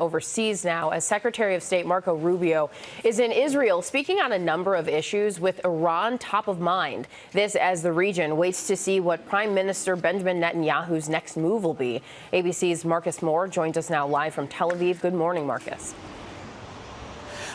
Overseas now, as Secretary of State Marco Rubio is in Israel speaking on a number of issues with Iran top of mind. This as the region waits to see what Prime Minister Benjamin Netanyahu's next move will be. ABC's Marcus Moore joins us now live from Tel Aviv. Good morning, Marcus.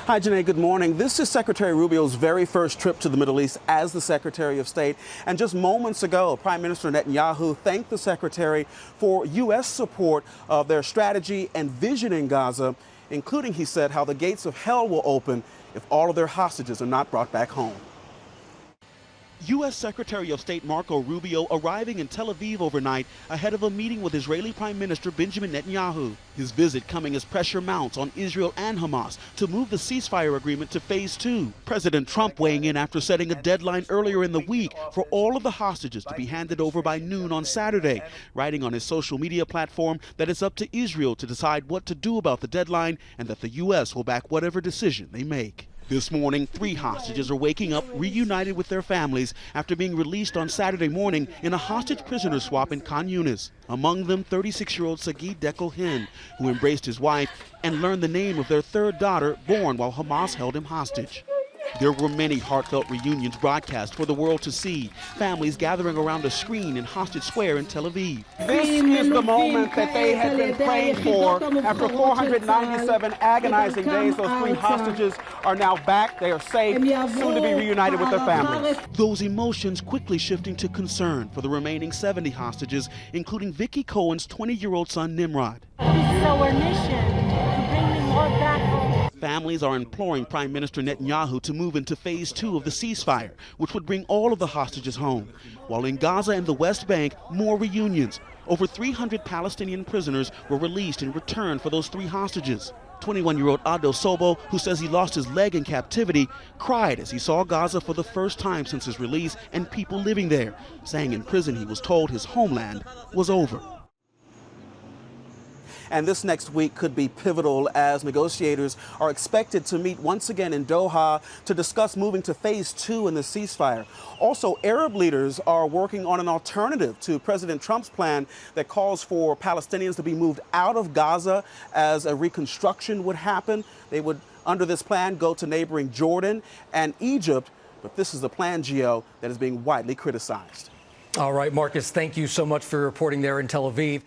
Hi, Janae. Good morning. This is Secretary Rubio's very first trip to the Middle East as the Secretary of State. And just moments ago, Prime Minister Netanyahu thanked the Secretary for U.S. support of their strategy and vision in Gaza, including, he said, how the gates of hell will open if all of their hostages are not brought back home. U.S. Secretary of State Marco Rubio arriving in Tel Aviv overnight ahead of a meeting with Israeli Prime Minister Benjamin Netanyahu. His visit coming as pressure mounts on Israel and Hamas to move the ceasefire agreement to phase 2. President Trump weighing in after setting a deadline earlier in the week for all of the hostages to be handed over by noon on Saturday, writing on his social media platform that it's up to Israel to decide what to do about the deadline and that the U.S. will back whatever decision they make. This morning, 3 hostages are waking up reunited with their families after being released on Saturday morning in a hostage prisoner swap in Khan Yunis. Among them, 36-year-old Sagid Dekel-Hin, who embraced his wife and learned the name of their 3rd daughter, born while Hamas held him hostage. There were many heartfelt reunions broadcast for the world to see, families gathering around a screen in Hostage Square in Tel Aviv. This is the moment that they had been praying for. After 497 agonizing days, those 3 hostages are now back. They are safe, soon to be reunited with their families. Those emotions quickly shifting to concern for the remaining 70 hostages, including Vicky Cohen's 20-year-old son, Nimrod. This is our mission, to bring them all back home. Families are imploring Prime Minister Netanyahu to move into phase 2 of the ceasefire, which would bring all of the hostages home. While in Gaza and the West Bank, more reunions. Over 300 Palestinian prisoners were released in return for those 3 hostages. 21-year-old Adel Sobo, who says he lost his leg in captivity, cried as he saw Gaza for the first time since his release and people living there, saying in prison he was told his homeland was over. And this next week could be pivotal as negotiators are expected to meet once again in Doha to discuss moving to phase 2 in the ceasefire. Also, Arab leaders are working on an alternative to President Trump's plan that calls for Palestinians to be moved out of Gaza as a reconstruction would happen. They would, under this plan, go to neighboring Jordan and Egypt. But this is the plan, Gio, that is being widely criticized. All right, Marcus, thank you so much for reporting there in Tel Aviv.